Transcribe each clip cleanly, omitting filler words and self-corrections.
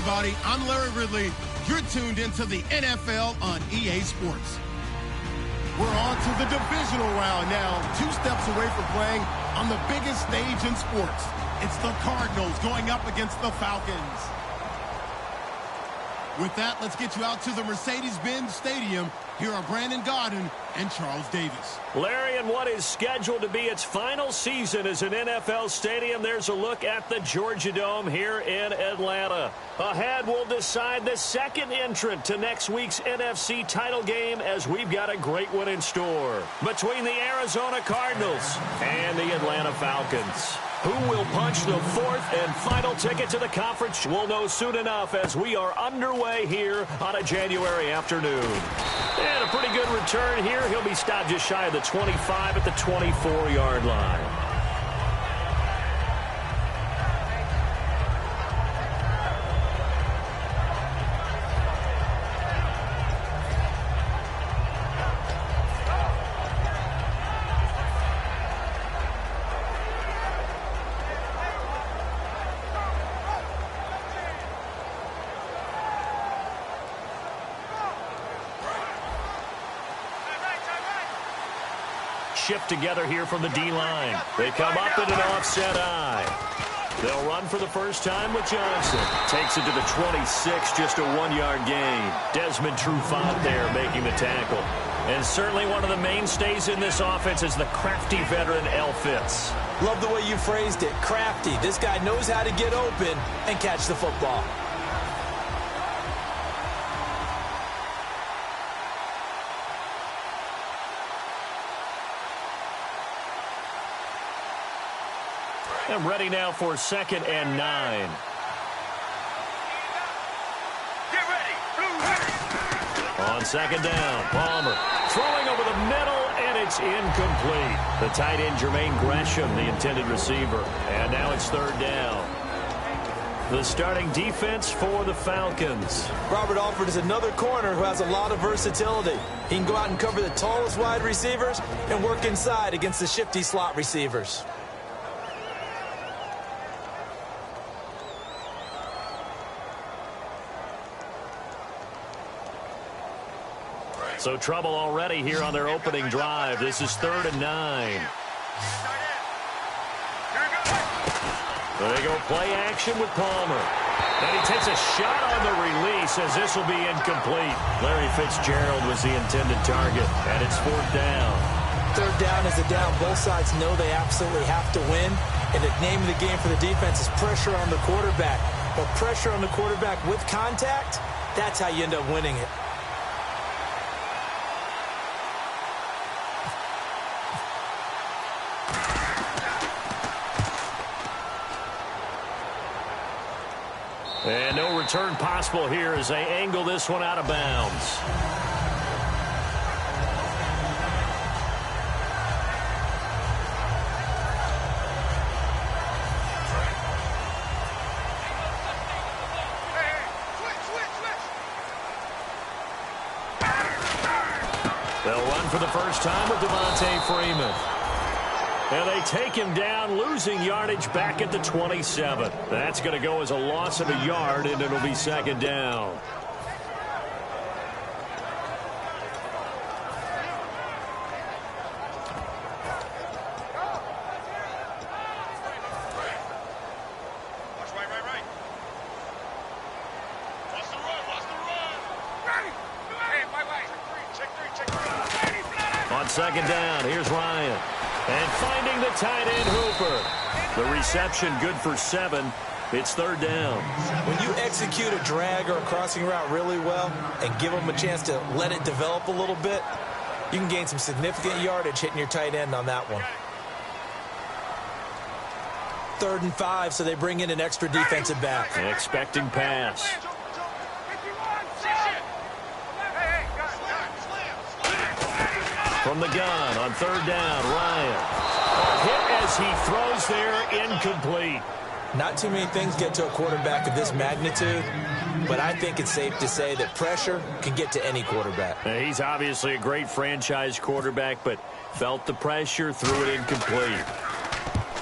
everybody. I'm Larry Ridley. You're tuned into the NFL on EA Sports. We're on to the divisional round now, 2 steps away from playing on the biggest stage in sports. It's the Cardinals going up against the Falcons. With that, let's get you out to the Mercedes-Benz Stadium. Here are Brandon Gaudin and Charles Davis. Larry, in what is scheduled to be its final season as an NFL stadium, there's a look at the Georgia Dome here in Atlanta. Ahead, we'll decide the second entrant to next week's NFC title game, as we've got a great one in store between the Arizona Cardinals and the Atlanta Falcons. Who will punch the fourth and final ticket to the conference? We'll know soon enough as we are underway here on a January afternoon. And a pretty good return here. He'll be stopped just shy of the 25 at the 24-yard line. Shift together here from the D-line. They come up in an offset eye. They'll run for the first time with Johnson. Takes it to the 26, just a 1-yard gain. Desmond Trufant there making the tackle. And certainly one of the mainstays in this offense is the crafty veteran L. Fitz. Love the way you phrased it, crafty. This guy knows how to get open and catch the football. And ready now for 2nd and 9. Get ready. On 2nd down, Palmer throwing over the middle, and it's incomplete. The tight end, Jermaine Gresham, the intended receiver. And now it's 3rd down. The starting defense for the Falcons. Robert Alford is another corner who has a lot of versatility. He can go out and cover the tallest wide receivers and work inside against the shifty slot receivers. So trouble already here on their opening drive. This is 3rd and 9. They go play action with Palmer. And he takes a shot on the release as this will be incomplete. Larry Fitzgerald was the intended target, and it's 4th down. 3rd down is a down. Both sides know they absolutely have to win. And the name of the game for the defense is pressure on the quarterback. But pressure on the quarterback with contact, that's how you end up winning it. And no return possible here as they angle this one out of bounds. They'll run for the first time with Devontae Freeman. And they take him down, losing yardage back at the 27. That's going to go as a loss of a yard, and it'll be 2nd down. On 2nd down, here's Ryan. And finding the tight end, Hooper. The reception good for 7. It's 3rd down. When you execute a drag or a crossing route really well and give them a chance to let it develop a little bit, you can gain some significant yardage hitting your tight end on that one. 3rd and 5, so they bring in an extra defensive back. An expecting pass. From the gun on 3rd down, Ryan. A hit as he throws there, incomplete. Not too many things get to a quarterback of this magnitude, but I think it's safe to say that pressure can get to any quarterback. He's obviously a great franchise quarterback, but felt the pressure, threw it incomplete.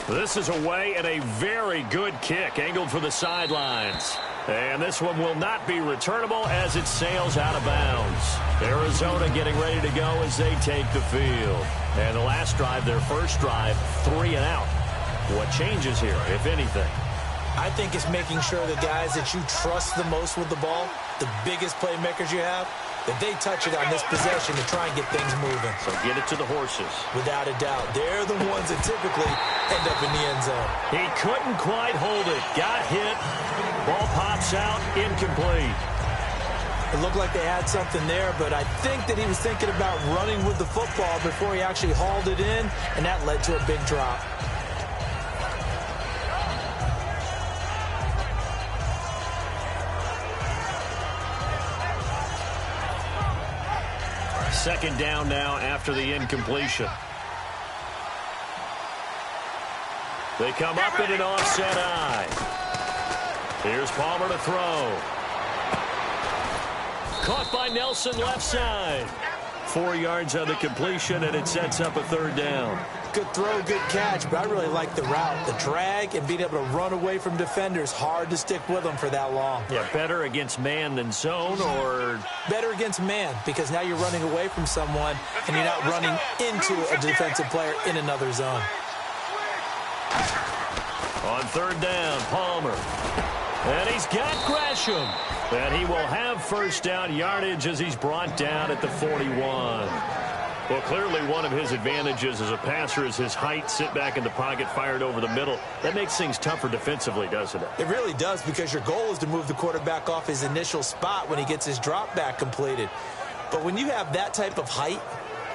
This is away and a very good kick, angled for the sidelines. And this one will not be returnable as it sails out of bounds. Arizona getting ready to go as they take the field. And the last drive, their first drive, 3 and out. What changes here, if anything? I think it's making sure the guys that you trust the most with the ball, the biggest playmakers you have, that they touch it on this possession to try and get things moving. So get it to the horses. Without a doubt. They're the ones that typically end up in the end zone. He couldn't quite hold it. Got hit. Ball pops out. Incomplete. It looked like they had something there, but I think that he was thinking about running with the football before he actually hauled it in, and that led to a big drop. Second down now after the incompletion. They come up in an offset eye. Here's Palmer to throw. Caught by Nelson left side. 4 yards on the completion, and it sets up a third down. Good throw, good catch, but I really like the route. The drag and being able to run away from defenders. Hard to stick with them for that long. Yeah, better against man than zone, or? Better against man, because now you're running away from someone and you're not running into a defensive player in another zone. On third down, Palmer. And he's got Gresham. And he will have first down yardage as he's brought down at the 41. Well, clearly one of his advantages as a passer is his height. Sit back in the pocket, fired over the middle. That makes things tougher defensively, doesn't it? It really does, because your goal is to move the quarterback off his initial spot when he gets his drop back completed. But when you have that type of height,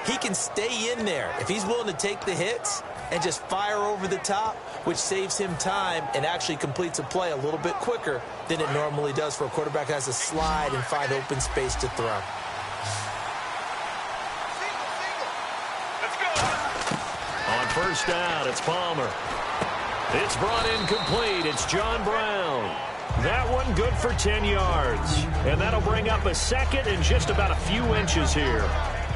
he can stay in there. If he's willing to take the hits and just fire over the top, which saves him time and actually completes a play a little bit quicker than it normally does for a quarterback that has to slide and find open space to throw. On first down, it's Palmer. It's brought in complete. It's John Brown. That one good for 10 yards. And that'll bring up a second and just about a few inches here.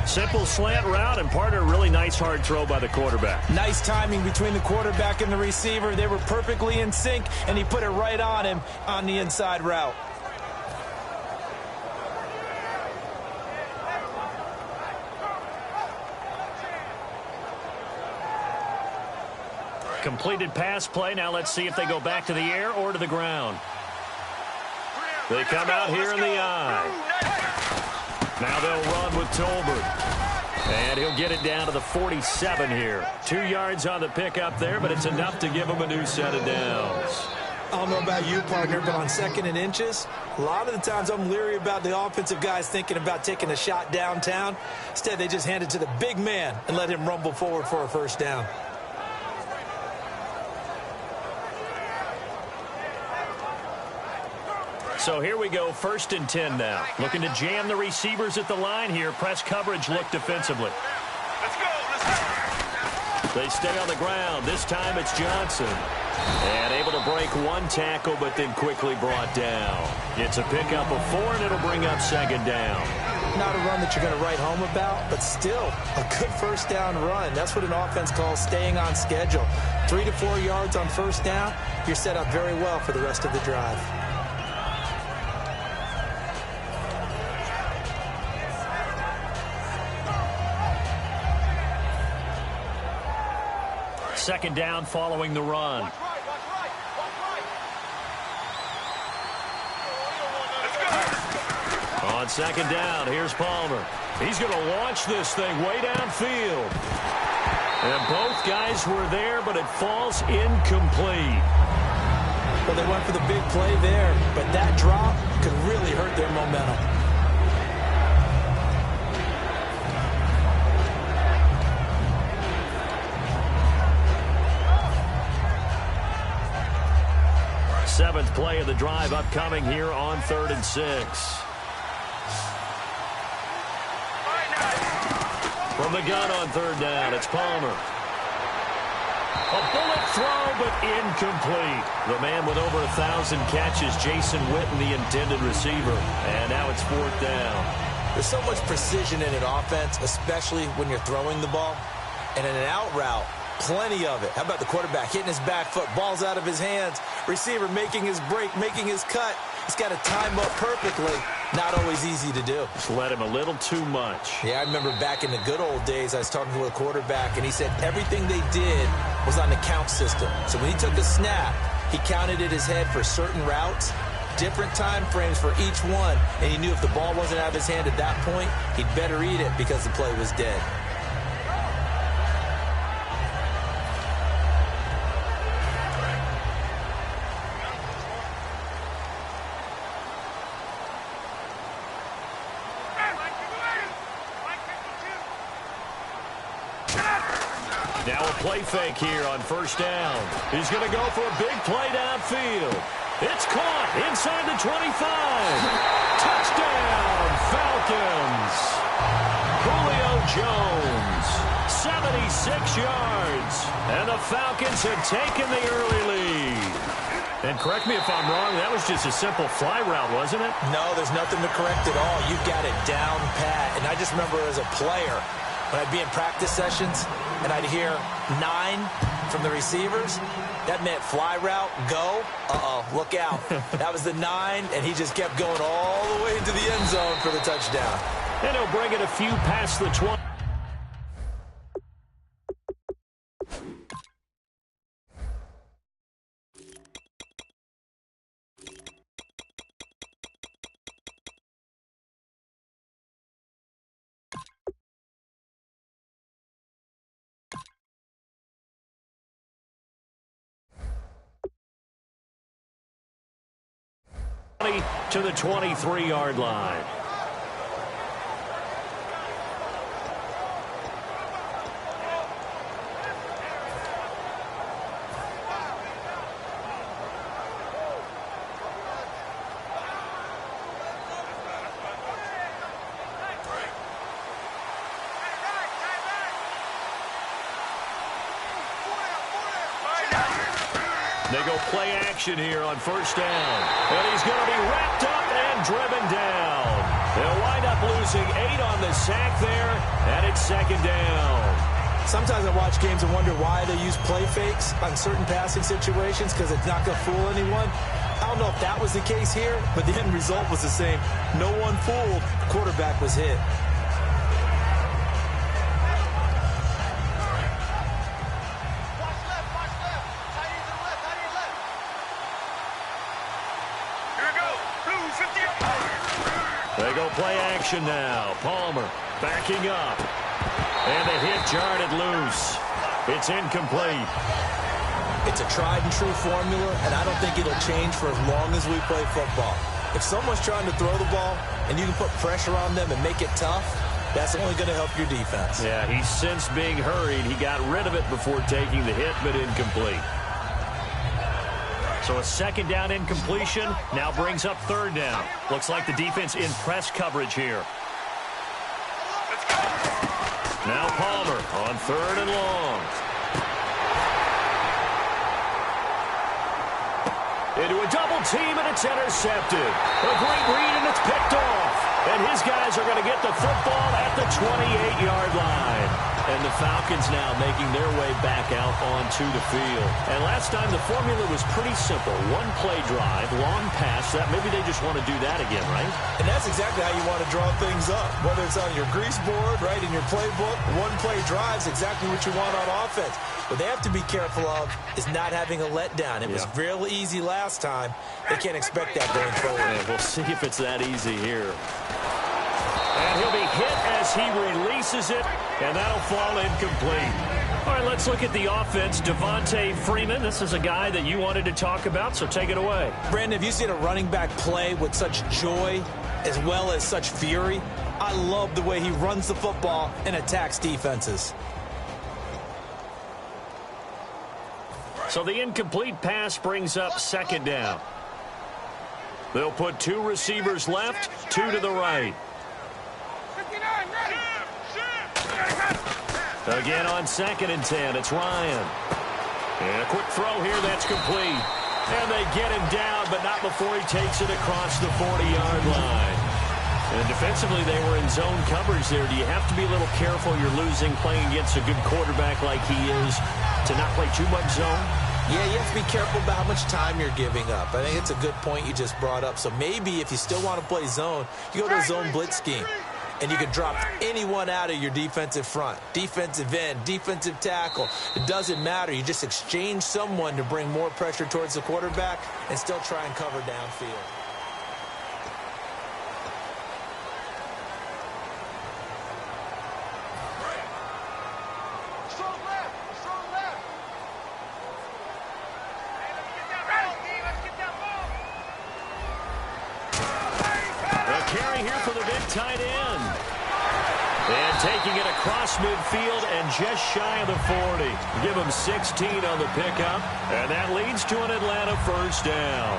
Simple slant route, and partner, really nice hard throw by the quarterback. Nice timing between the quarterback and the receiver. They were perfectly in sync, and he put it right on him on the inside route. Completed pass play. Now let's see if they go back to the air or to the ground. They come out here in the eye. Now they'll run with Tolbert. And he'll get it down to the 47 here. 2 yards on the pickup there, but it's enough to give him a new set of downs. I don't know about you, partner, but on second and inches, a lot of the times I'm leery about the offensive guys thinking about taking a shot downtown. Instead, they just hand it to the big man and let him rumble forward for a first down. So here we go, 1st and 10 now. Looking to jam the receivers at the line here. Press coverage look defensively. Let's go. They stay on the ground. This time it's Johnson. And able to break one tackle, but then quickly brought down. It's a pickup of 4, and it'll bring up second down. Not a run that you're going to write home about, but still a good first down run. That's what an offense calls staying on schedule. 3 to 4 yards on first down, you're set up very well for the rest of the drive. Second down following the run. On second down, here's Palmer. He's going to launch this thing way downfield. And both guys were there, but it falls incomplete. Well, they went for the big play there, but that drop could really hurt their momentum. Seventh play of the drive upcoming here on 3rd and 6. From the gun on 3rd down, it's Palmer. A bullet throw, but incomplete. The man with over 1,000 catches, Jason Witten, the intended receiver. And now it's 4th down. There's so much precision in an offense, especially when you're throwing the ball. And in an out route, plenty of it. How about the quarterback hitting his back foot, ball's out of his hands, receiver making his break, making his cut, He's got to time up perfectly. Not always easy to do. Just let him a little too much. Yeah, I remember back in the good old days, I was talking to a quarterback, and he said everything they did was on the count system. So when he took a snap, he counted in his head for certain routes, different time frames for each one, and he knew if the ball wasn't out of his hand at that point, he'd better eat it because the play was dead. Now a play fake here on first down. He's going to go for a big play downfield. It's caught inside the 25. Touchdown, Falcons. Julio Jones, 76 yards. And the Falcons have taken the early lead. And correct me if I'm wrong, that was just a simple fly route, wasn't it? No, there's nothing to correct at all. You've got it down pat. And I just remember as a player, when I'd be in practice sessions and I'd hear 9 from the receivers, that meant fly route, go, look out. That was the 9, and he just kept going all the way into the end zone for the touchdown. And he'll bring it a few past the 20. To the 23-yard line. They go play action here on first down. And he's going to be wrapped up and driven down. They'll wind up losing 8 on the sack there, and it's second down. Sometimes I watch games and wonder why they use play fakes on certain passing situations because it's not going to fool anyone. I don't know if that was the case here, but the end result was the same. No one fooled. The quarterback was hit. They go play action now. Palmer backing up. And the hit jarred it loose. It's incomplete. It's a tried and true formula, and I don't think it'll change for as long as we play football. If someone's trying to throw the ball and you can put pressure on them and make it tough, that's only going to help your defense. Yeah, he's since being hurried. He got rid of it before taking the hit, but incomplete. So a second down incompletion now brings up third down. Looks like the defense in press coverage here. Now Palmer on third and long. Into a double team, and it's intercepted. A great read, and it's picked off. And his guys are going to get the football at the 28-yard line. And the Falcons now making their way back out onto the field. And last time the formula was pretty simple. One play drive, long pass. That maybe they just want to do that again, right? And that's exactly how you want to draw things up. Whether it's on your grease board, right, in your playbook, one play drive is exactly what you want on offense. What they have to be careful of is not having a letdown. It was real easy last time. They can't expect that going forward. And we'll see if it's that easy here. And he'll be hit as he releases it, and that'll fall incomplete. All right, let's look at the offense. Devontae Freeman, this is a guy that you wanted to talk about, so take it away. Brandon, have you seen a running back play with such joy as well as such fury? I love the way he runs the football and attacks defenses. So the incomplete pass brings up second down. They'll put 2 receivers left, 2 to the right. Again on 2nd and 10, it's Ryan. And a quick throw here, that's complete. And they get him down, but not before he takes it across the 40-yard line. And defensively, they were in zone coverage there. Do you have to be a little careful? You're losing playing against a good quarterback like he is to not play too much zone? Yeah, you have to be careful about how much time you're giving up. I think it's a good point you just brought up. So maybe if you still want to play zone, you go to a zone blitz scheme. And you can drop anyone out of your defensive front. Defensive end, defensive tackle. It doesn't matter. You just exchange someone to bring more pressure towards the quarterback and still try and cover downfield. Tight end. And taking it across midfield and just shy of the 40. Give him 16 on the pickup. And that leads to an Atlanta first down.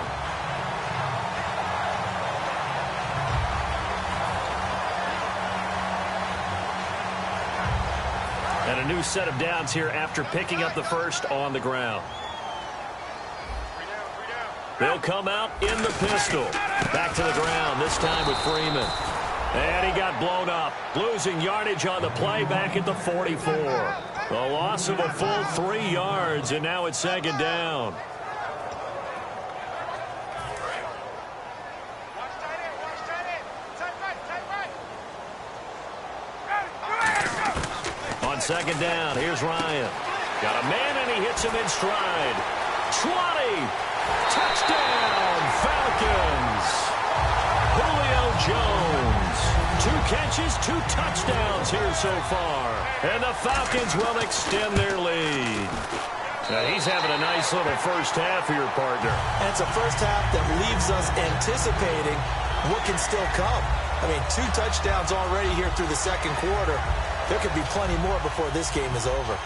And a new set of downs here after picking up the first on the ground. They'll come out in the pistol. Back to the ground, this time with Freeman. And he got blown up, losing yardage on the play back at the 44. The loss of a full 3 yards, and now it's second down. On second down, here's Ryan. Got a man, and he hits him in stride. 20. Touchdown, Falcons. Julio Jones. 2 catches, 2 touchdowns here so far. And the Falcons will extend their lead. Now he's having a nice little first half here, partner. And it's a first half that leaves us anticipating what can still come. I mean, 2 touchdowns already here through the second quarter. There could be plenty more before this game is over.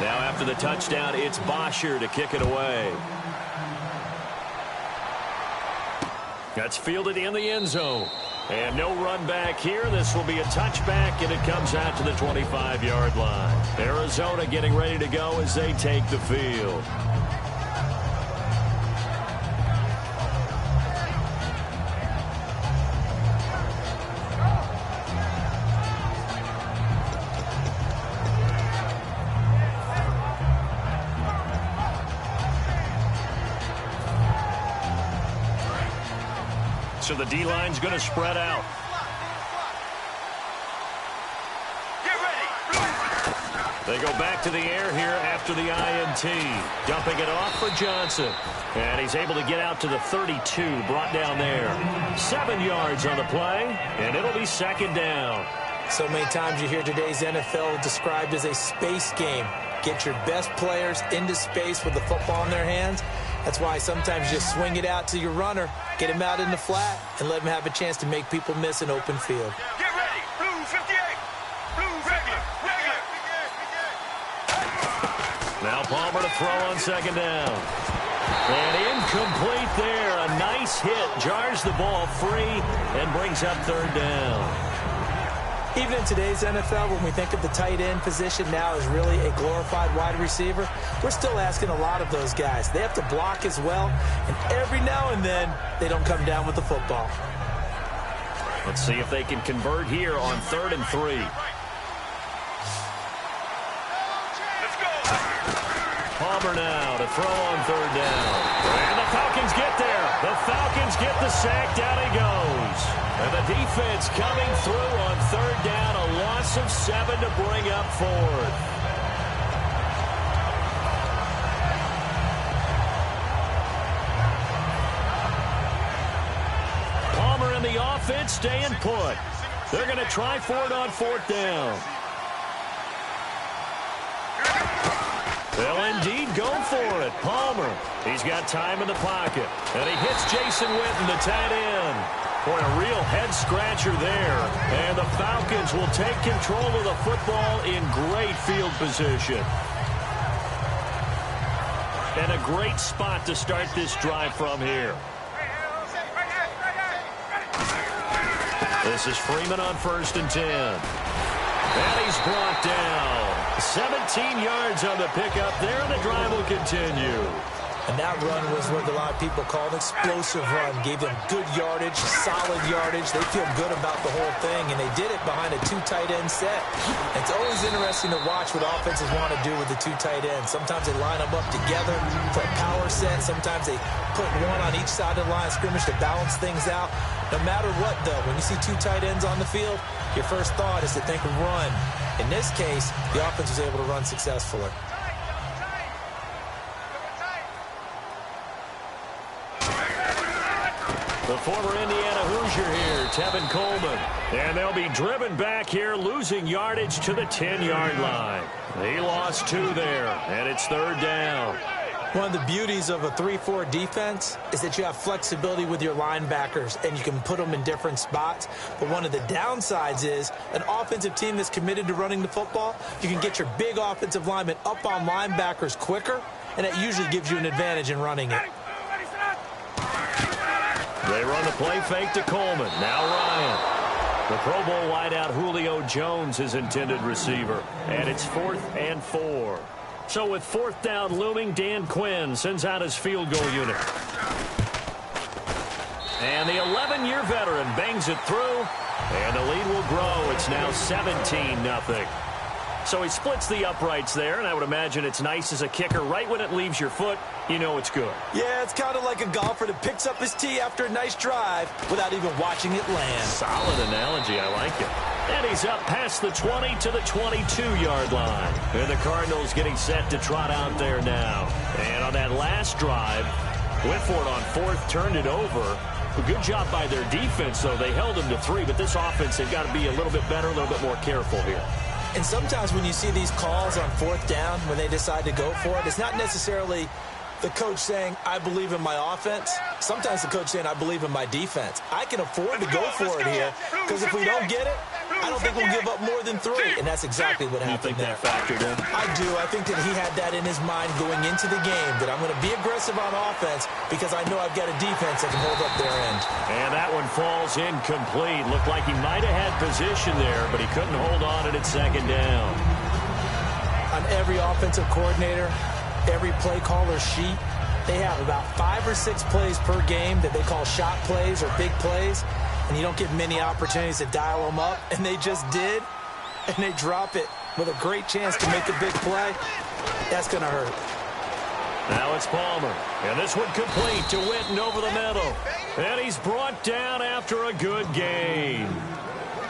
Now after the touchdown, it's Bosher to kick it away. That's fielded in the end zone. And no run back here. This will be a touchback, and it comes out to the 25-yard line. Arizona getting ready to go as they take the field. So the D-line's going to spread out. Get ready. They go back to the air here after the INT. Dumping it off for Johnson. And he's able to get out to the 32, brought down there. 7 yards on the play, and it'll be second down. So many times you hear today's NFL described as a space game. Get your best players into space with the football in their hands. That's why sometimes you just swing it out to your runner, get him out in the flat, and let him have a chance to make people miss an open field. Get ready. Blue 58. Blue regular. Now Palmer to throw on second down. And incomplete there. A nice hit. Jars the ball free and brings up third down. Even in today's NFL, when we think of the tight end position now as really a glorified wide receiver, we're still asking a lot of those guys. They have to block as well, and every now and then, they don't come down with the football. Let's see if they can convert here on 3rd and 3. Let's go. Palmer now to throw on 3rd down. And the Falcons get there. The Falcons get the sack. Down he goes. And the defense coming through on 3rd down. A loss of 7 to bring up 4th. Palmer and the offense staying put. They're going to try for it on 4th down. They'll indeed go for it. Palmer, he's got time in the pocket. And he hits Jason Witten, the tight end. Boy, a real head-scratcher there. And the Falcons will take control of the football in great field position. And a great spot to start this drive from here. This is Freeman on 1st and 10. And he's brought down. 17 yards on the pickup there, and the drive will continue. And that run was what a lot of people call an explosive run. Gave them good yardage, solid yardage. They feel good about the whole thing, and they did it behind a 2 tight end set. It's always interesting to watch what offenses want to do with the 2 tight ends. Sometimes they line them up together for a power set. Sometimes they put one on each side of the line of scrimmage to balance things out. No matter what, though, when you see 2 tight ends on the field, your first thought is to think of run. In this case, the offense was able to run successfully. The former Indiana Hoosier here, Tevin Coleman. And they'll be driven back here, losing yardage to the 10-yard line. He lost 2 there, and it's 3rd down. One of the beauties of a 3-4 defense is that you have flexibility with your linebackers, and you can put them in different spots. But one of the downsides is an offensive team that's committed to running the football, you can get your big offensive linemen up on linebackers quicker, and that usually gives you an advantage in running it. They run the play fake to Coleman. Now Ryan. The Pro Bowl wideout Julio Jones is intended receiver. And it's 4th and 4. So with 4th down looming, Dan Quinn sends out his field goal unit. And the 11-year veteran bangs it through. And the lead will grow. It's now 17-0. So he splits the uprights there, and I would imagine it's nice as a kicker. Right when it leaves your foot, you know it's good. Yeah, it's kind of like a golfer that picks up his tee after a nice drive without even watching it land. Solid analogy. I like it. And he's up past the 20 to the 22-yard line. And the Cardinals getting set to trot out there now. And on that last drive, went for it on 4th, turned it over. A good job by their defense, though. They held them to 3, but this offense, they've got to be a little bit better, a little bit more careful here. And sometimes when you see these calls on 4th down, when they decide to go for it, it's not necessarily the coach saying, I believe in my offense. Sometimes the coach saying, I believe in my defense. I can afford to go for it here, because if we don't get it, I don't think we'll give up more than 3. And that's exactly what happened there. You think that factored in? I do. I think that he had that in his mind going into the game, that I'm going to be aggressive on offense because I know I've got a defense that can hold up their end. And that one falls incomplete. Looked like he might have had position there, but he couldn't hold on it at 2nd down. On every offensive coordinator, every play caller sheet, they have about 5 or 6 plays per game that they call shot plays or big plays. And you don't get many opportunities to dial them up, and they just did, and they drop it with a great chance to make a big play. That's going to hurt. Now it's Palmer, and this one complete to Witten over the middle. And he's brought down after a good gain.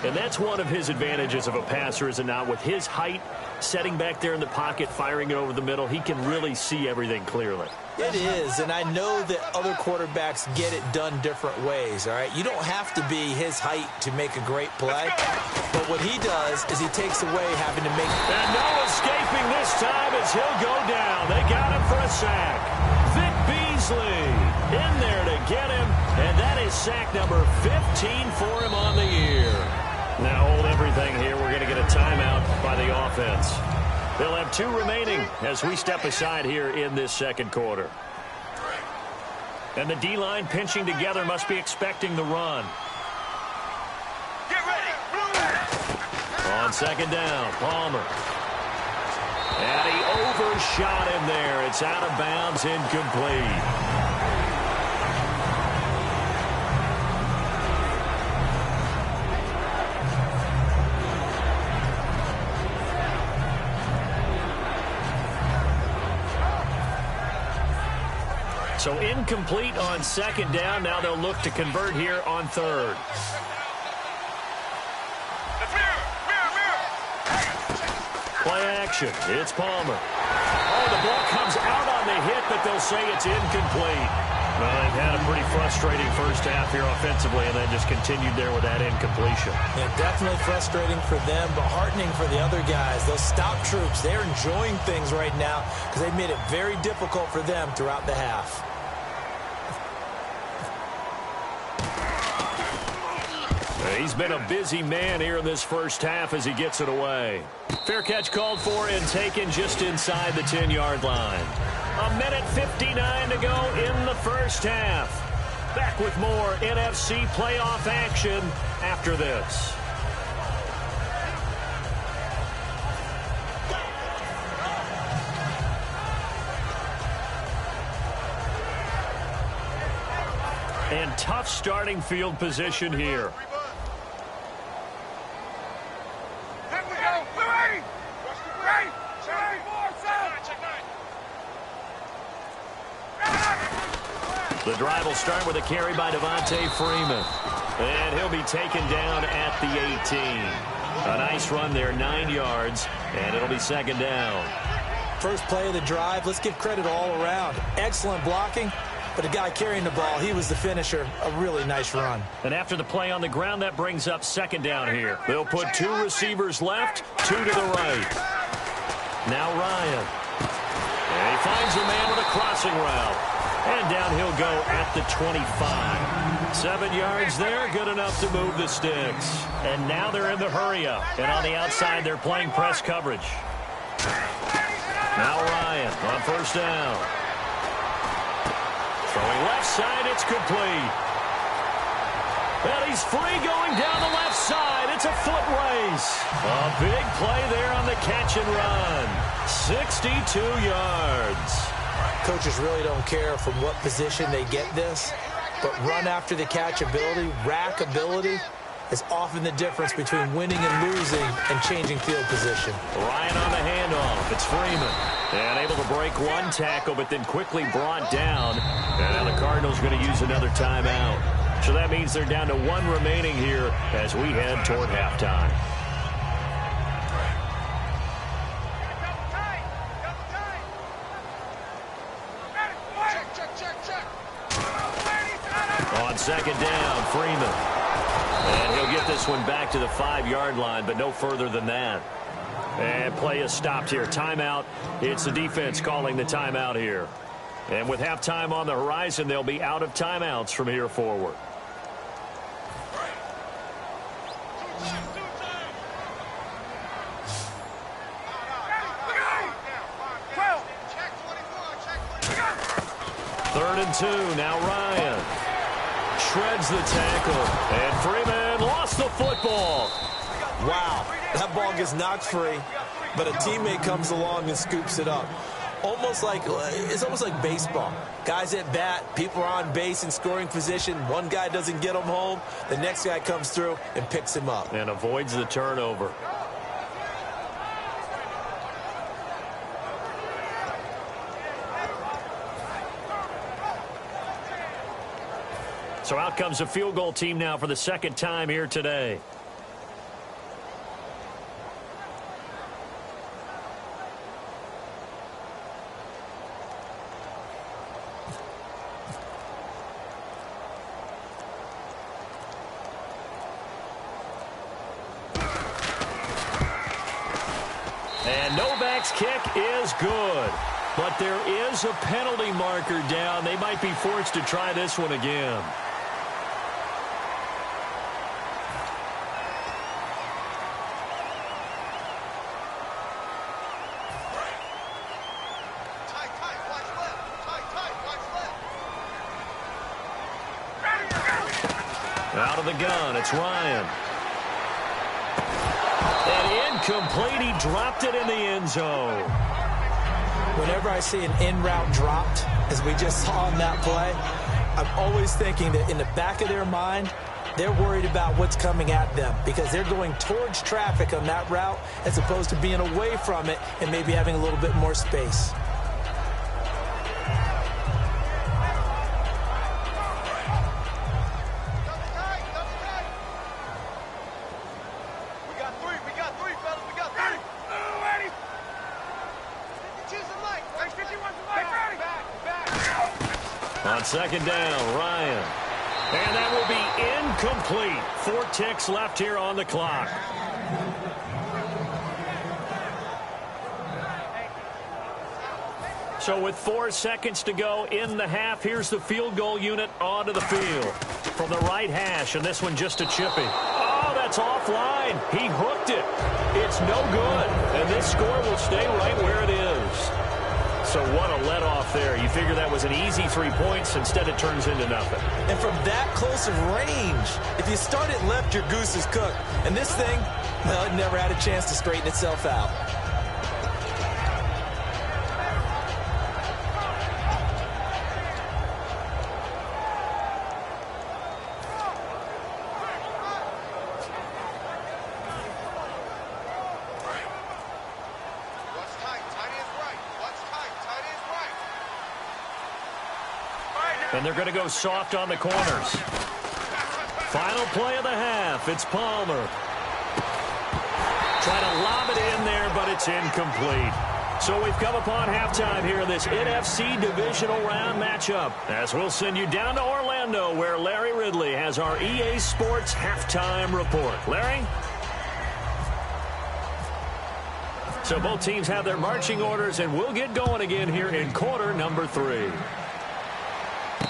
And that's one of his advantages of a passer, is it not? With his height, setting back there in the pocket, firing it over the middle, he can really see everything clearly. It is, and I know that other quarterbacks get it done different ways, all right? You don't have to be his height to make a great play, but what he does is he takes away having to make... And no escaping this time as he'll go down. They got him for a sack. Vic Beasley in there to get him, and that is sack number 15 for him on the year. Now hold everything here. We're going to get a timeout by the offense. They'll have 2 remaining as we step aside here in this 2nd quarter. And the D-line pinching together, must be expecting the run. Get ready. On 2nd down, Palmer. And he overshot him there. It's out of bounds, incomplete. So incomplete on 2nd down. Now they'll look to convert here on 3rd. Play action. It's Palmer. Oh, the ball comes out on the hit, but they'll say it's incomplete. Well, they've had a pretty frustrating first half here offensively, and then just continued there with that incompletion. Yeah, definitely frustrating for them, but heartening for the other guys. Those stop troops, they're enjoying things right now because they've made it very difficult for them throughout the half. He's been a busy man here in this first half as he gets it away. Fair catch called for and taken just inside the 10-yard line. 1:59 to go in the first half. Back with more NFC playoff action after this. tough starting field position here. The drive will start with a carry by Devontae Freeman. And he'll be taken down at the 18. A nice run there, 9 yards, and it'll be second down. First play of the drive, let's give credit all around. Excellent blocking, but the guy carrying the ball, he was the finisher. A really nice run. And after the play on the ground, that brings up second down here. They'll put 2 receivers left, 2 to the right. Now Ryan. And he finds a man with a crossing route. And down he'll go at the 25. 7 yards there, good enough to move the sticks. And now they're in the hurry-up. And on the outside, they're playing press coverage. Now Ryan on first down. Throwing left side, it's complete. And he's free going down the left side. It's a foot race. A big play there on the catch and run. 62 yards. Coaches really don't care from what position they get this, but run after the catch ability, rack ability, is often the difference between winning and losing and changing field position. Ryan on the handoff. It's Freeman. And able to break one tackle, but then quickly brought down. And now the Cardinals going to use another timeout. So that means they're down to 1 remaining here as we head toward halftime. On second down, Freeman. And he'll get this one back to the 5-yard line, but no further than that. And play is stopped here. Timeout. It's the defense calling the timeout here. And with halftime on the horizon, they'll be out of timeouts from here forward. Third and 2. Now Ryan shreds the tackle. And Freeman lost the football. Wow, that ball gets knocked free, but a teammate comes along and scoops it up. It's almost like baseball. Guys at bat, people are on base in scoring position. One guy doesn't get him home. The next guy comes through and picks him up. And avoids the turnover. So out comes a field goal team now for the second time here today. And Novak's kick is good. But there is a penalty marker down. They might be forced to try this one again. Out of the gun, it's Ryan. And incomplete, he dropped it in the end zone. Whenever I see an in-route dropped, as we just saw in that play, I'm always thinking that in the back of their mind, they're worried about what's coming at them because they're going towards traffic on that route as opposed to being away from it and maybe having a little bit more space. On second down, Ryan. And that will be incomplete. 4 ticks left here on the clock. So with 4 seconds to go in the half, here's the field goal unit onto the field. From the right hash, and this one just a chippy. Oh, that's offline. He hooked it. It's no good. And this score will stay right where it is. So what a let-off there. You figure that was an easy 3 points. Instead, it turns into nothing. And from that close of range, if you start it left, your goose is cooked. And this thing, well, it never had a chance to straighten itself out. And they're going to go soft on the corners. Final play of the half. It's Palmer. Trying to lob it in there, but it's incomplete. So we've come upon halftime here in this NFC Divisional Round matchup, as we'll send you down to Orlando, where Larry Ridley has our EA Sports Halftime Report. Larry? So both teams have their marching orders, and we'll get going again here in quarter number 3.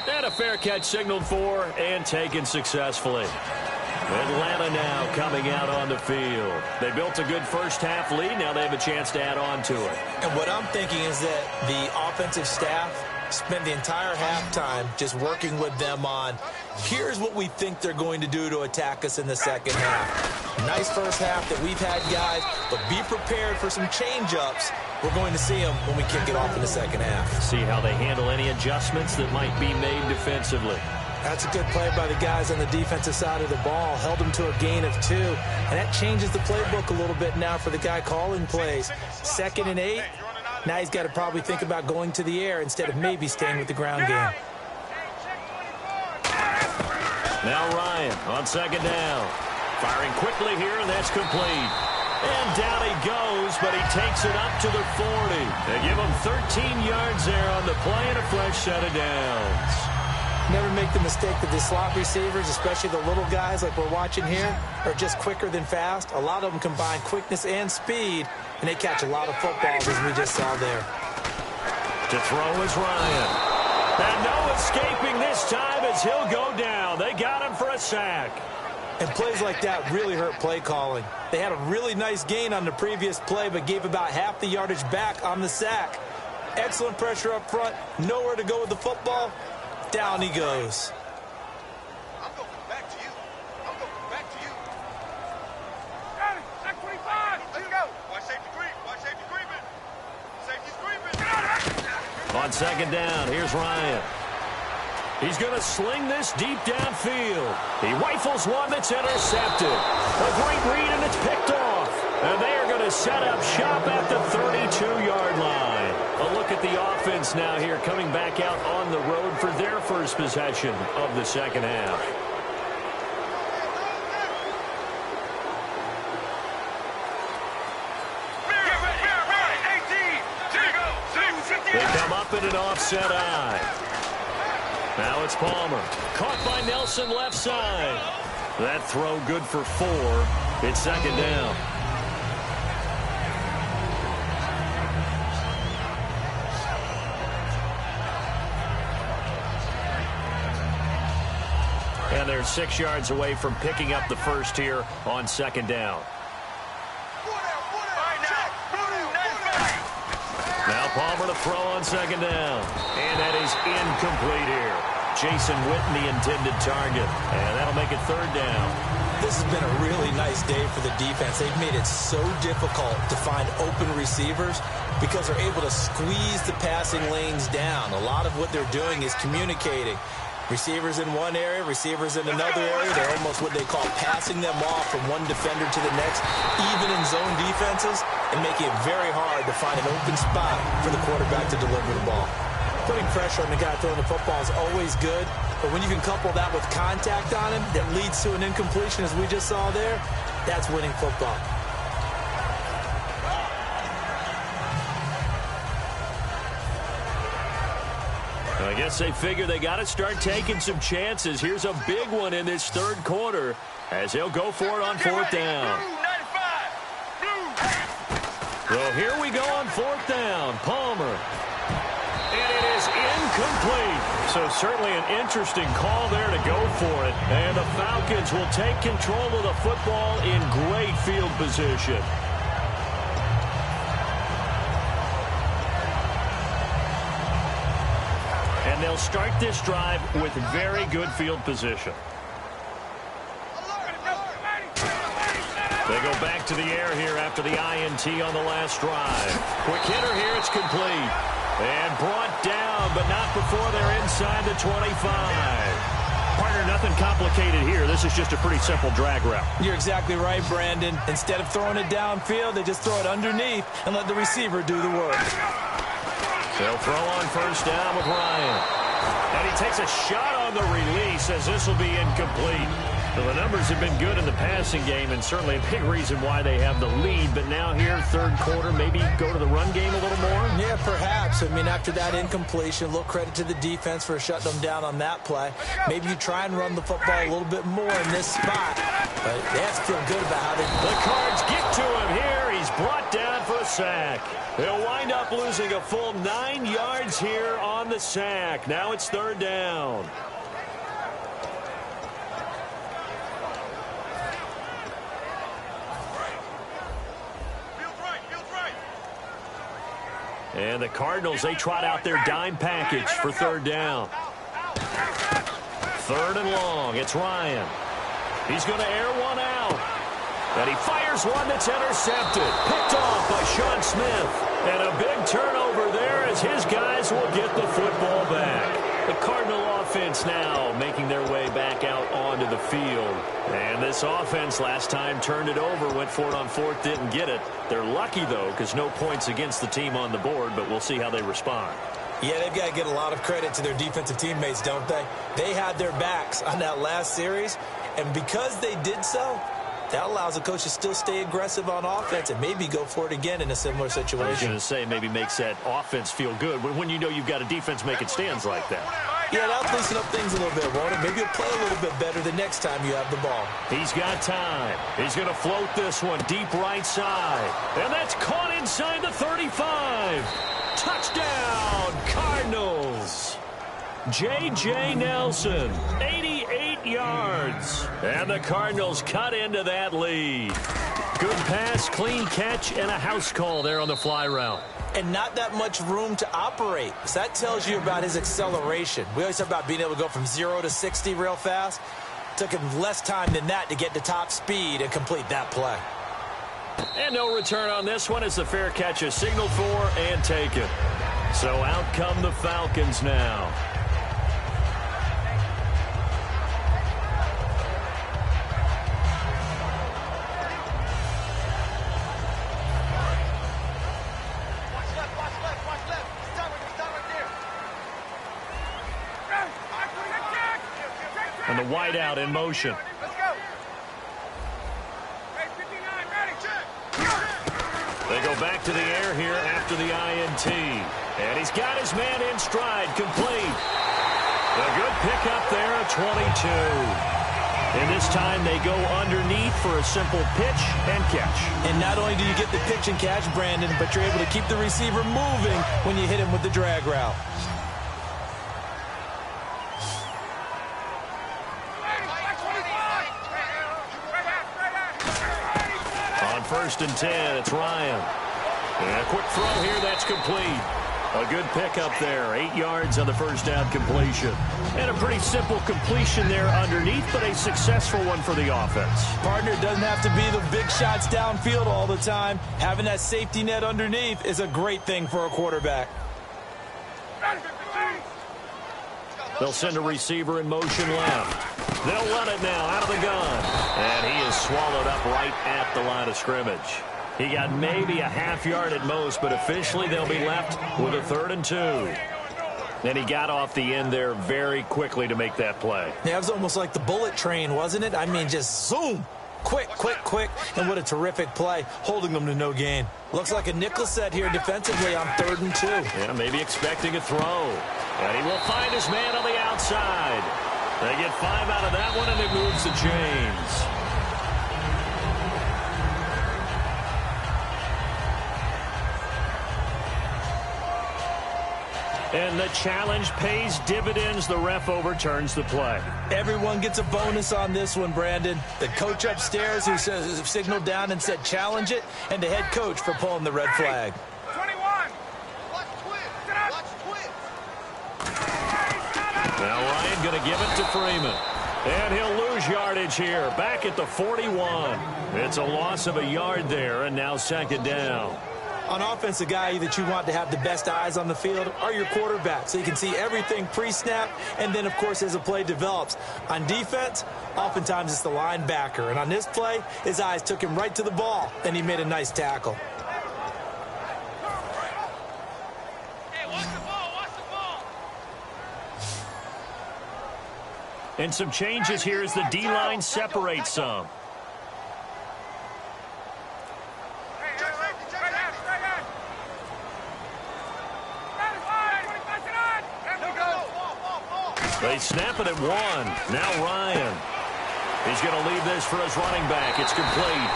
And a fair catch signaled for and taken successfully. Atlanta now coming out on the field. They built a good first half lead. Now they have a chance to add on to it. And what I'm thinking is that the offensive staff spent the entire halftime just working with them on, here's what we think they're going to do to attack us in the second half. Nice first half that we've had, guys, but be prepared for some change-ups. We're going to see them when we kick it off in the second half. See how they handle any adjustments that might be made defensively. That's a good play by the guys on the defensive side of the ball. Held them to a gain of 2. And that changes the playbook a little bit now for the guy calling plays. 2nd and 8. Now he's got to probably think about going to the air instead of maybe staying with the ground game. Now Ryan on 2nd down. Firing quickly here, and that's complete. And down he goes, but he takes it up to the 40. They give him 13 yards there on the play and a fresh set of downs. Never make the mistake that the slot receivers, especially the little guys like we're watching here, are just quicker than fast. A lot of them combine quickness and speed, and they catch a lot of footballs, as we just saw there. To throw is Ryan. And no escaping this time as he'll go down. They got him for a sack. And plays like that really hurt play calling. They had a really nice gain on the previous play, but gave about half the yardage back on the sack. Excellent pressure up front. Nowhere to go with the football. Down he goes. I'm going back to you. I'm going back to you. Got it. Sack 25. Let's go. Watch safety creep. Watch safety creeping. Safety's creeping. On 2nd down, here's Ryan. He's going to sling this deep downfield. He rifles one that's intercepted. A great read, and it's picked off. And they are going to set up shop at the 32-yard line. A look at the offense now here, coming back out on the road for their first possession of the second half. They come up in an offset eye. Now it's Palmer. Caught by Nelson left side. That throw good for 4. It's 2nd down. And they're 6 yards away from picking up the first here on 2nd down. Now Palmer to throw on 2nd down. And that is incomplete here. Jason Witten, the intended target. And that'll make it 3rd down. This has been a really nice day for the defense. They've made it so difficult to find open receivers because they're able to squeeze the passing lanes down. A lot of what they're doing is communicating. Receivers in one area, receivers in another area. They're almost what they call passing them off from one defender to the next, even in zone defenses, and making it very hard to find an open spot for the quarterback to deliver the ball. Putting pressure on the guy throwing the football is always good, but when you can couple that with contact on him that leads to an incompletion, as we just saw there, that's winning football. I guess they figure they got to start taking some chances. Here's a big one in this 3rd quarter as he'll go for it on 4th down. Well, here we go on 4th down. Palmer. And it is incomplete. So certainly an interesting call there to go for it. And the Falcons will take control of the football in great field position. And they'll start this drive with very good field position. They go back to the air here after the INT on the last drive. Quick hitter here, it's complete. And brought down, but not before they're inside the 25. Partner, nothing complicated here. This is just a pretty simple drag route. You're exactly right, Brandon. Instead of throwing it downfield, they just throw it underneath and let the receiver do the work. They'll throw on 1st down with Ryan. And he takes a shot on the release as this will be incomplete. Well, the numbers have been good in the passing game and certainly a big reason why they have the lead. But now here, third quarter, maybe go to the run game a little more? Yeah, perhaps. I mean, after that incompletion, a little credit to the defense for shutting them down on that play. Maybe you try and run the football a little bit more in this spot. But they have to feel good about how they... The Cards get to him here. He's brought down for a sack. He'll wind up losing a full 9 yards here on the sack. Now it's third down. And the Cardinals, they trot out their dime package for third down. Third and long. It's Ryan. He's going to air one out. And he fires one that's intercepted. Picked off by Sean Smith. And a big turnover there as his guys will get the football back. The Cardinal offense now making their way back out onto the field. And this offense last time turned it over, went for it on fourth, didn't get it. They're lucky, though, because no points against the team on the board, but we'll see how they respond. Yeah, they've got to get a lot of credit to their defensive teammates, don't they? They had their backs on that last series, and because they did so, that allows the coach to still stay aggressive on offense and maybe go for it again in a similar situation. I was going to say maybe makes that offense feel good when you know you've got a defense making stands like that. Yeah, that'll loosen up things a little bit, won't it? Maybe you'll play a little bit better the next time you have the ball. He's got time. He's going to float this one deep right side. And that's caught inside the 35. Touchdown, Cardinals. J.J. Nelson, 88 yards. And the Cardinals cut into that lead. Good pass, clean catch, and a house call there on the fly route. And not that much room to operate. So that tells you about his acceleration. We always talk about being able to go from 0 to 60 real fast. It took him less time than that to get to top speed and complete that play. And no return on this one as the fair catch is signaled for and taken. So out come the Falcons now. And the wide out in motion. Let's go. Hey, 59, ready. They go back to the air here after the INT. And he's got his man in stride, complete. A good pickup there, a 22. And this time they go underneath for a simple pitch and catch. And not only do you get the pitch and catch, Brandon, but you're able to keep the receiver moving when you hit him with the drag route. First and 10, it's Ryan. And a quick throw here, that's complete. A good pickup there, 8 yards on the first down completion. And a pretty simple completion there underneath, but a successful one for the offense. Partner, doesn't have to be the big shots downfield all the time. Having that safety net underneath is a great thing for a quarterback. They'll send a receiver in motion left. They'll run it now out of the gun. And he is swallowed up right at the line of scrimmage. He got maybe a half yard at most, but officially they'll be left with a 3rd and 2. And he got off the end there very quickly to make that play. Yeah, it was almost like the bullet train, wasn't it? I mean, just zoom. Quick, quick, quick. And what a terrific play, holding them to no gain. Looks like a nickel set here defensively on 3rd and 2. Yeah, maybe expecting a throw. And he will find his man on the outside. They get 5 out of that one, and it moves the chains. And the challenge pays dividends. The ref overturns the play. Everyone gets a bonus on this one, Brandon. The coach upstairs who signaled down and said challenge it, and the head coach for pulling the red flag. 21. Watch twins. Watch twins. Now Ryan going to give it to Freeman. And he'll lose yardage here. Back at the 41. It's a loss of a yard there, and now 2nd down. On offense, the guy that you want to have the best eyes on the field are your quarterback, so you can see everything pre-snap, and then, of course, as the play develops. On defense, oftentimes it's the linebacker. And on this play, his eyes took him right to the ball, and he made a nice tackle. Hey, watch the ball. Watch the ball. And some changes here as the D-line separates some. They snap it at 1. Now Ryan. He's going to leave this for his running back. It's complete.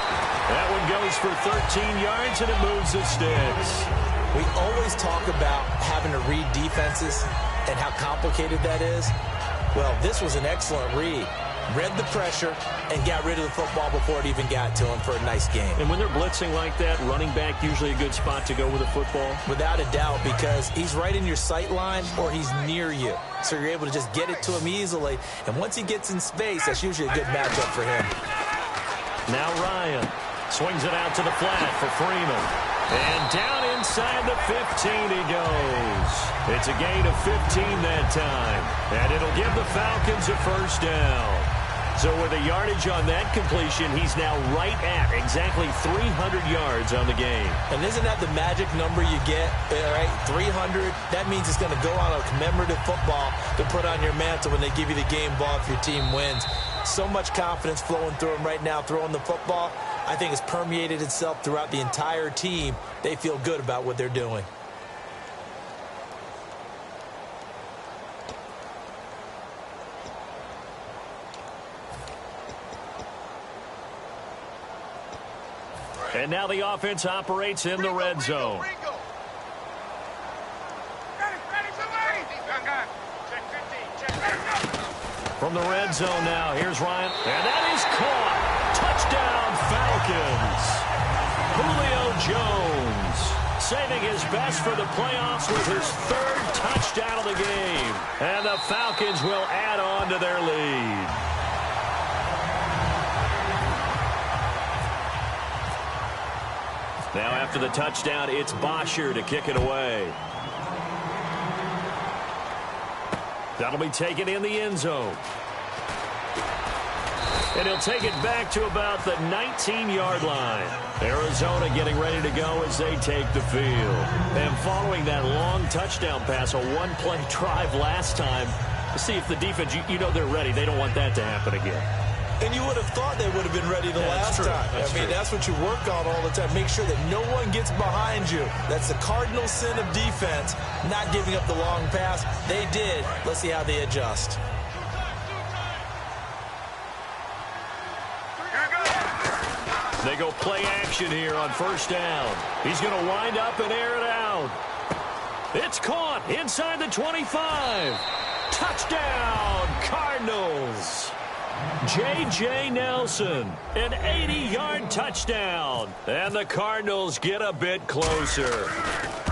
That one goes for 13 yards, and it moves the sticks. We always talk about having to read defenses and how complicated that is. Well, this was an excellent read. Read the pressure and got rid of the football before it even got to him for a nice game. And when they're blitzing like that, running back usually a good spot to go with the football? Without a doubt, because he's right in your sight line or he's near you. So you're able to just get it to him easily. And once he gets in space, that's usually a good matchup for him. Now Ryan swings it out to the flat for Freeman. And down inside the 15 he goes. It's a gain of 15 that time. And it'll give the Falcons a first down. So with the yardage on that completion, he's now right at exactly 300 yards on the game. And isn't that the magic number you get, right? 300. That means it's going to go on a commemorative football to put on your mantle when they give you the game ball if your team wins. So much confidence flowing through him right now, throwing the football. I think it's permeated itself throughout the entire team. They feel good about what they're doing. And now the offense operates in the red zone. From the red zone now, here's Ryan. And that is caught. Touchdown, Falcons. Julio Jones saving his best for the playoffs with his 3rd touchdown of the game. And the Falcons will add on to their lead. Now after the touchdown, it's Bosher to kick it away. That'll be taken in the end zone. And he'll take it back to about the 19-yard line. Arizona getting ready to go as they take the field. And following that long touchdown pass, a one-play drive last time, to see if the defense, you know they're ready. They don't want that to happen again. And you would have thought they would have been ready the last time. That's what you work on all the time. Make sure that no one gets behind you. That's the cardinal sin of defense, not giving up the long pass. They did. Let's see how they adjust. They go play action here on first down. He's going to wind up and air it out. It's caught inside the 25. Touchdown, Cardinals. J.J. Nelson, an 80-yard touchdown. And the Cardinals get a bit closer.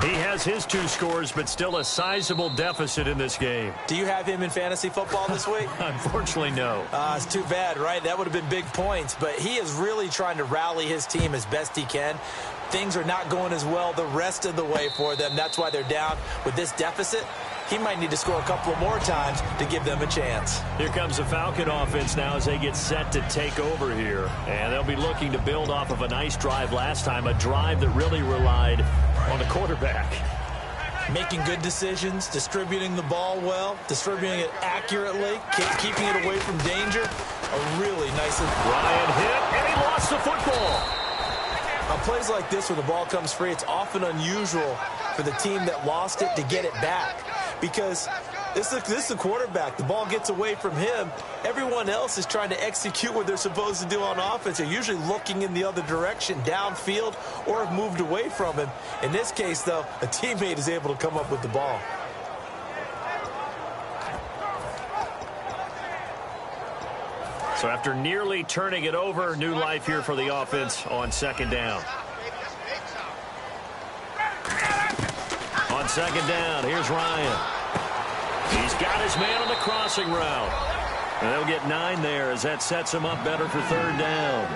He has his 2 scores, but still a sizable deficit in this game. Do you have him in fantasy football this week? Unfortunately, no. It's too bad, right? That would have been big points. But he is really trying to rally his team as best he can. Things are not going as well the rest of the way for them. That's why they're down with this deficit. He might need to score a couple more times to give them a chance. Here comes the Falcon offense now as they get set to take over here. And they'll be looking to build off of a nice drive last time, a drive that really relied on the quarterback. Making good decisions, distributing the ball well, distributing it accurately, keeping it away from danger. A really nice... Ryan hit, and he lost the football. On plays like this where the ball comes free, it's often unusual for the team that lost it to get it back. Because this is the quarterback. The ball gets away from him. Everyone else is trying to execute what they're supposed to do on offense. They're usually looking in the other direction, downfield, or have moved away from him. In this case, though, a teammate is able to come up with the ball. So after nearly turning it over, new life here for the offense on second down. On second down, here's Ryan. He's got his man on the crossing route. And they'll get 9 there as that sets him up better for third down.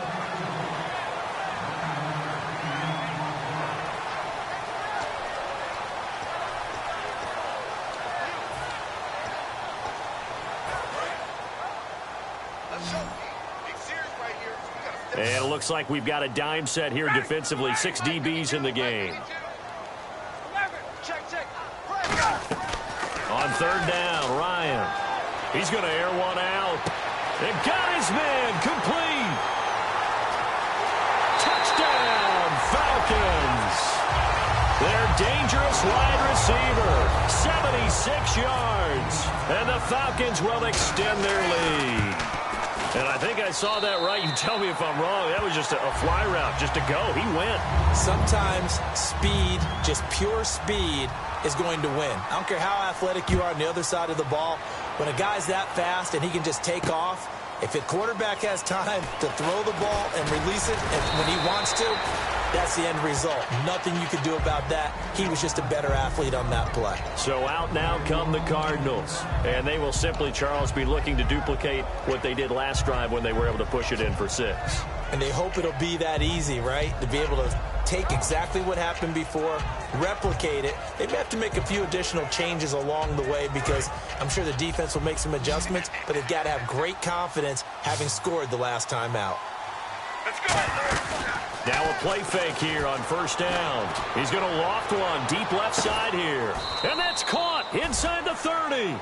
And it looks like we've got a dime set here defensively. 6 DBs in the game. On third down, Ryan. He's going to air one out. And got his man complete. Touchdown, Falcons. Their dangerous wide receiver, 76 yards. And the Falcons will extend their lead. And I think I saw that right. You tell me if I'm wrong. That was just a fly route, just to go. He went. Sometimes speed, just pure speed, is going to win. I don't care how athletic you are on the other side of the ball. When a guy's that fast and he can just take off, if a quarterback has time to throw the ball and release it and when he wants to, that's the end result. Nothing you could do about that. He was just a better athlete on that play. So out now come the Cardinals. And they will simply, Charles, be looking to duplicate what they did last drive when they were able to push it in for 6. And they hope it'll be that easy, right? To be able to take exactly what happened before, replicate it. They may have to make a few additional changes along the way because I'm sure the defense will make some adjustments, but they've got to have great confidence having scored the last time out. Let's go. Now a play fake here on first down. He's going to loft one deep left side here. And that's caught inside the 30.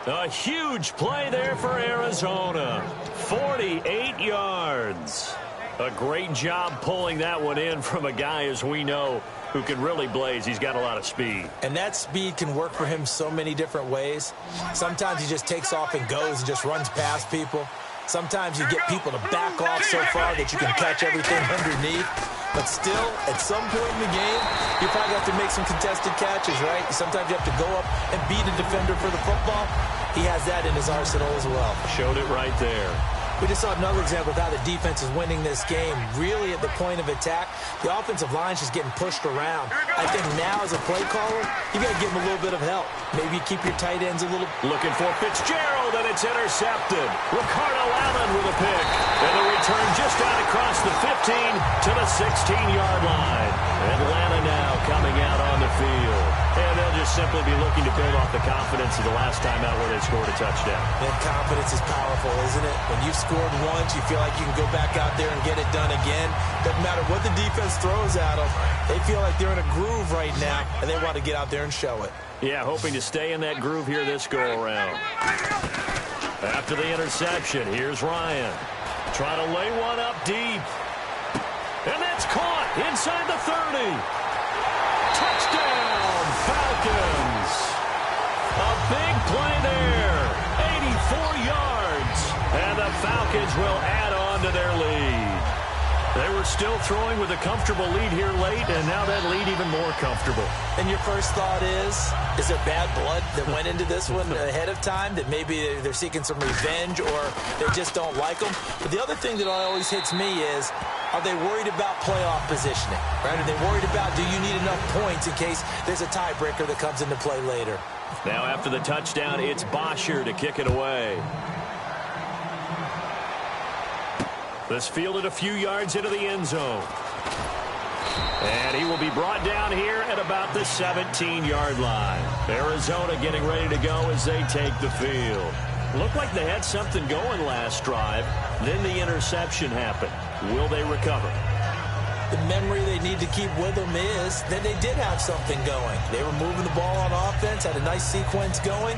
A huge play there for Arizona. 48 yards. A great job pulling that one in from a guy, as we know, who can really blaze. He's got a lot of speed. And that speed can work for him so many different ways. Sometimes he just takes off and goes and just runs past people. Sometimes you get people to back off so far that you can catch everything underneath. But still, at some point in the game, you probably have to make some contested catches, right? Sometimes you have to go up and beat a defender for the football. He has that in his arsenal as well. Showed it right there. We just saw another example of how the defense is winning this game. Really at the point of attack, the offensive line's just getting pushed around. I think now as a play caller, you got to give him a little bit of help. Maybe keep your tight ends a little. Looking for Fitzgerald, and it's intercepted. Ricardo Allen with a pick. And the return just out across the 15 to the 16-yard line. Atlanta now coming out on the field. And they'll just simply be looking to build off the confidence of the last time out where they scored a touchdown. And confidence is powerful, isn't it? When you've scored once, you feel like you can go back out there and get it done again. Doesn't matter what the defense throws at them. They feel like they're in a groove right now, and they want to get out there and show it. Yeah, hoping to stay in that groove here this go-around. After the interception, here's Ryan. Trying to lay one up deep. And that's caught inside the 30. Touchdown, Falcons. A big play there. 84 yards. And the Falcons will add on to their lead. They were still throwing with a comfortable lead here late, and now that lead even more comfortable. And your first thought is there bad blood that went into this one ahead of time, that maybe they're seeking some revenge or they just don't like them? But the other thing that always hits me is, are they worried about playoff positioning? Right? Are they worried about, do you need enough points in case there's a tiebreaker that comes into play later? Now after the touchdown, it's Bosher to kick it away. This fielded a few yards into the end zone. And he will be brought down here at about the 17-yard line. Arizona getting ready to go as they take the field. Looked like they had something going last drive. Then the interception happened. Will they recover? The memory they need to keep with them is that they did have something going. They were moving the ball on offense, had a nice sequence going.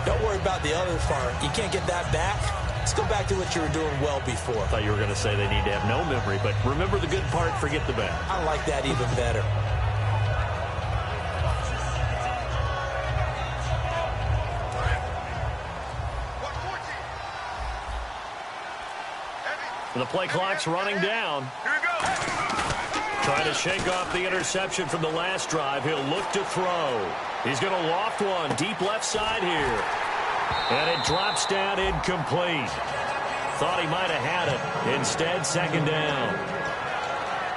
Don't worry about the other part. You can't get that back. Let's go back to what you were doing well before. I thought you were going to say they need to have no memory, but remember the good part, forget the bad. I like that even better. The play clock's running down. Here we go. Trying to shake off the interception from the last drive. He'll look to throw. He's going to loft one deep left side here. And it drops down incomplete. Thought he might have had it. Instead, second down.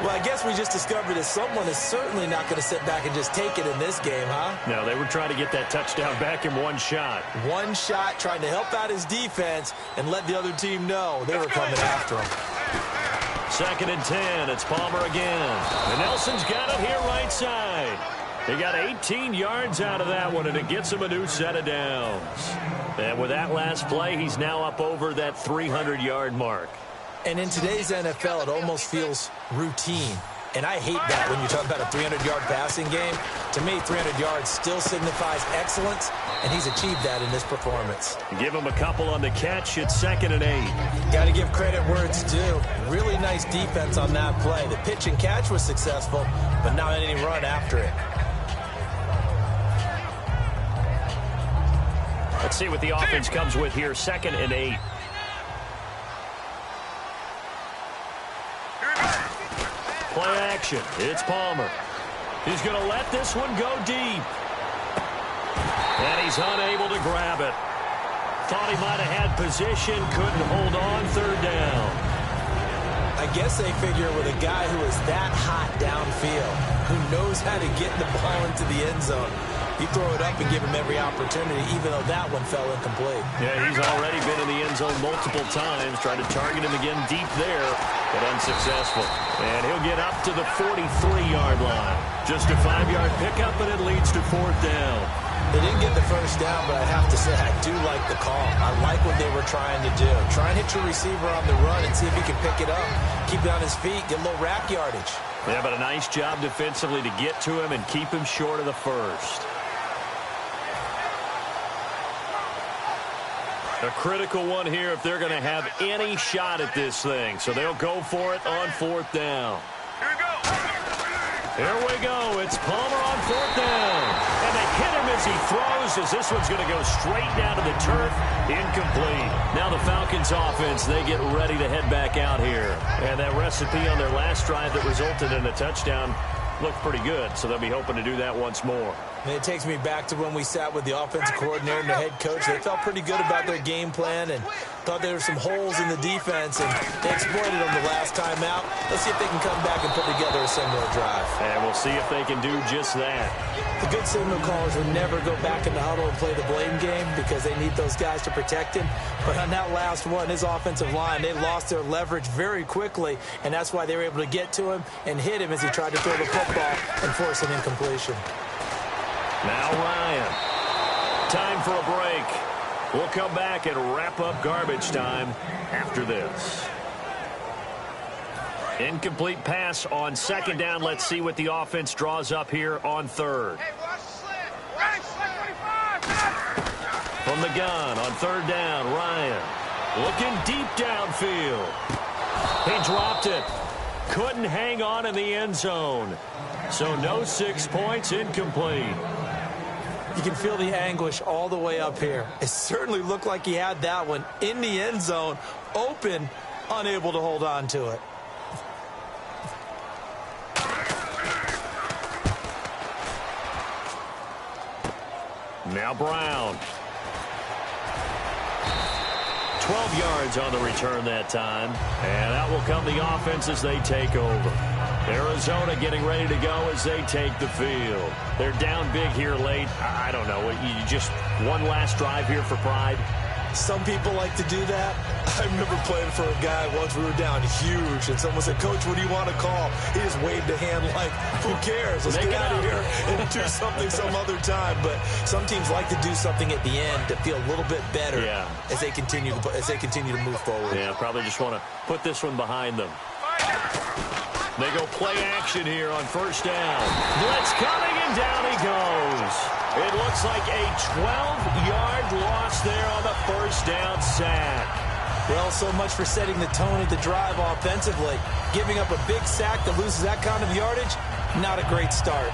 Well, I guess we just discovered that someone is certainly not going to sit back and just take it in this game, huh? No, they were trying to get that touchdown back in one shot. One shot, trying to help out his defense and let the other team know they were coming after him. Second and 10. It's Palmer again. And Nelson's got it here right side. He got 18 yards out of that one, and it gets him a new set of downs. And with that last play, he's now up over that 300-yard mark. And in today's NFL, it almost feels routine. And I hate that when you're talking about a 300-yard passing game. To me, 300 yards still signifies excellence, and he's achieved that in this performance. Give him a couple on the catch. It's 2nd and 8. Got to give credit where it's due. Really nice defense on that play. The pitch and catch was successful, but not any run after it. Let's see what the offense comes with here. 2nd and 8. Play action. It's Palmer. He's going to let this one go deep. And he's unable to grab it. Thought he might have had position. Couldn't hold on. 3rd down. I guess they figure with a guy who is that hot downfield, who knows how to get the ball into the end zone, you throw it up and give him every opportunity, even though that one fell incomplete. Yeah, he's already been in the end zone multiple times. Tried to target him again deep there, but unsuccessful. And he'll get up to the 43-yard line. Just a 5-yard pickup, and it leads to 4th down. They didn't get the first down, but I have to say I do like the call. I like what they were trying to do. Try and hit your receiver on the run and see if he can pick it up. Keep it on his feet, get a little rack yardage. Yeah, but a nice job defensively to get to him and keep him short of the first. A critical one here if they're going to have any shot at this thing. So they'll go for it on 4th down. Here we go. It's Palmer on 4th down. And they hit him as he throws, as this one's going to go straight down to the turf. Incomplete. Now the Falcons offense, they get ready to head back out here. And that recipe on their last drive that resulted in a touchdown looked pretty good, so they'll be hoping to do that once more. And it takes me back to when we sat with the offensive coordinator and the head coach. They felt pretty good about their game plan and thought there were some holes in the defense, and they exploited them the last time out. Let's see if they can come back and put together a similar drive. And we'll see if they can do just that. The good signal callers would never go back in the huddle and play the blame game because they need those guys to protect him. But on that last one, his offensive line, they lost their leverage very quickly, and that's why they were able to get to him and hit him as he tried to throw the football and force an incompletion. Now Ryan. Time for a break. We'll come back and wrap up garbage time after this. Incomplete pass on 2nd down. Let's see what the offense draws up here on 3rd. Hey, watch the slant. Right, slant 25. From the gun on 3rd down, Ryan. Looking deep downfield. He dropped it. Couldn't hang on in the end zone. So no 6 points, incomplete. You can feel the anguish all the way up here. It certainly looked like he had that one in the end zone, open, unable to hold on to it. Now Brown. 12 yards on the return that time. And out will come the offense as they take over. Arizona getting ready to go as they take the field. They're down big here late. I don't know. You just one last drive here for pride. Some people like to do that. I remember playing for a guy once. We were down huge, and someone said, "Coach, what do you want to call?" He just waved a hand like, "Who cares? Let's get out of here and do something some other time." But some teams like to do something at the end to feel a little bit better as they continue to move forward. Yeah, probably just want to put this one behind them. They go play action here on 1st down. Blitz coming, and down he goes. It looks like a 12-yard loss there on the 1st down sack. Well, so much for setting the tone of the drive offensively. Giving up a big sack that loses that kind of yardage, not a great start.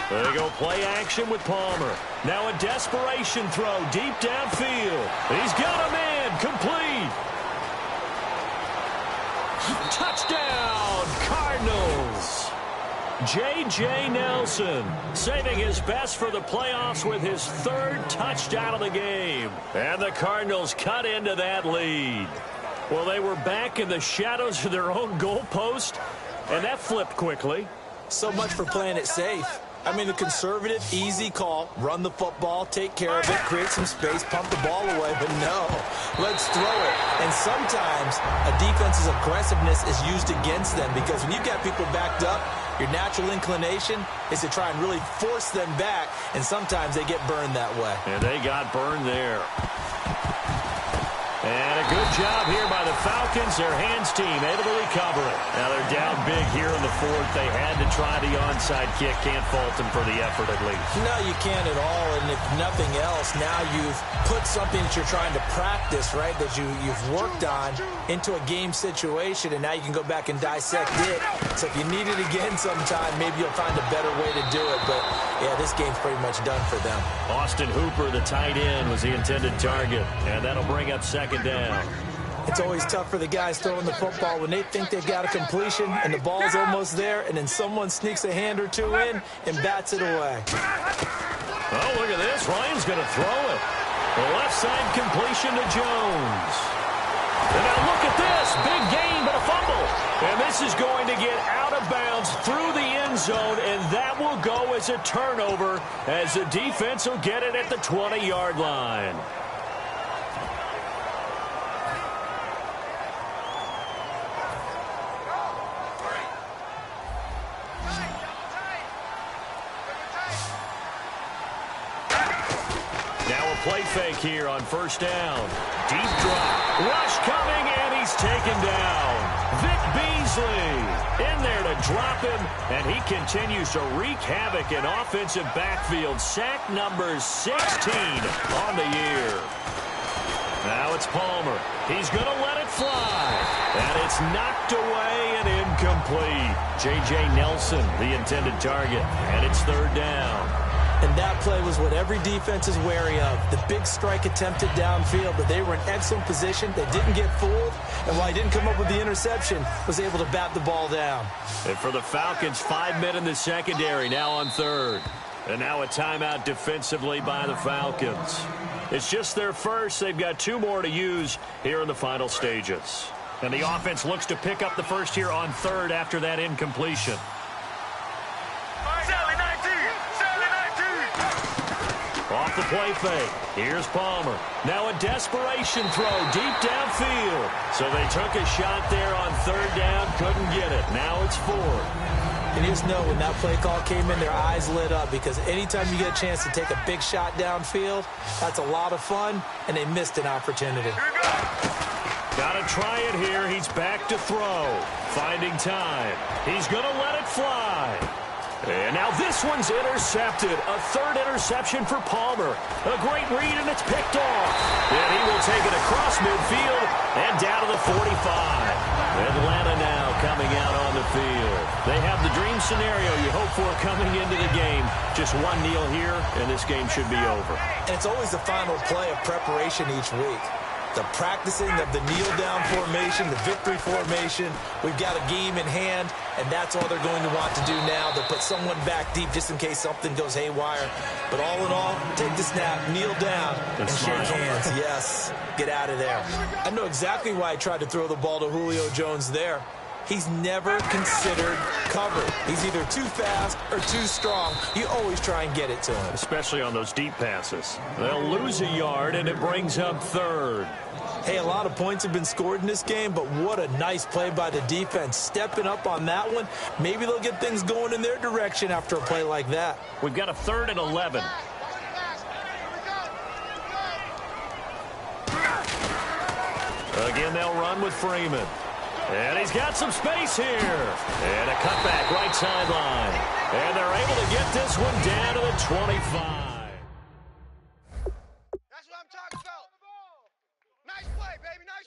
There they go, play action with Palmer. Now a desperation throw deep downfield. He's got him in, complete. Touchdown, Cardinals. J.J. Nelson saving his best for the playoffs with his 3rd touchdown of the game. And the Cardinals cut into that lead. Well, they were back in the shadows of their own goalpost, and that flipped quickly. So much for playing it safe. I mean, a conservative, easy call. Run the football, take care of it, create some space, pump the ball away. But no, let's throw it. And sometimes a defense's aggressiveness is used against them because when you've got people backed up, your natural inclination is to try and really force them back, and sometimes they get burned that way. And they got burned there. Good job here by the Falcons. Their hands team able to recover it. Now they're down big here in the fourth. They had to try the onside kick. Can't fault them for the effort at least. No, you can't at all. And if nothing else, now you've put something that you're trying to practice, right, that you've worked on into a game situation, and now you can go back and dissect it. So if you need it again sometime, maybe you'll find a better way to do it. But, yeah, this game's pretty much done for them. Austin Hooper, the tight end, was the intended target, and that'll bring up second down. It's always tough for the guys throwing the football when they think they've got a completion and the ball's almost there, and then someone sneaks a hand or two in and bats it away. Oh, look at this. Ryan's going to throw it. The left side completion to Jones. And now look at this. Big gain, but a fumble. And this is going to get out of bounds through the end zone, and that will go as a turnover as the defense will get it at the 20-yard line. Play fake here on first down. Deep drop. Rush coming, and he's taken down. Vic Beasley in there to drop him, and he continues to wreak havoc in offensive backfield. Sack number 16 on the year. Now it's Palmer. He's going to let it fly. And it's knocked away and incomplete. J.J. Nelson, the intended target. And it's third down. And that play was what every defense is wary of. The big strike attempted downfield, but they were in excellent position. They didn't get fooled, and while he didn't come up with the interception, was able to bat the ball down. And for the Falcons, 5 men in the secondary, now on third. And now a timeout defensively by the Falcons. It's just their first. They've got 2 more to use here in the final stages. And the offense looks to pick up the first here on third after that incompletion. Off the play fake. Here's Palmer. Now a desperation throw deep downfield. So they took a shot there on third down. Couldn't get it. Now it's fourth. And you just know when that play call came in, their eyes lit up, because anytime you get a chance to take a big shot downfield, that's a lot of fun, and they missed an opportunity. Got to try it here. He's back to throw. Finding time. He's going to let it fly. And now this one's intercepted. A third interception for Palmer. A great read, and it's picked off. And he will take it across midfield and down to the 45. Atlanta now coming out on the field. They have the dream scenario you hope for coming into the game. Just one kneel here, and this game should be over. And it's always the final play of preparation each week. The practicing of the kneel-down formation, the victory formation. We've got a game in hand, and that's all they're going to want to do now. They'll put someone back deep just in case something goes haywire. But all in all, take the snap, kneel down, and shake hands. Yes, get out of there. I know exactly why I tried to throw the ball to Julio Jones there. He's never considered cover. He's either too fast or too strong. You always try and get it to him. Especially on those deep passes. They'll lose a yard, and it brings up third. Hey, a lot of points have been scored in this game, but what a nice play by the defense. Stepping up on that one. Maybe they'll get things going in their direction after a play like that. We've got a 3rd and 11. Again, they'll run with Freeman. And he's got some space here. And a cutback right sideline. And they're able to get this one down to the 25. That's what I'm talking about. Nice play, baby. Nice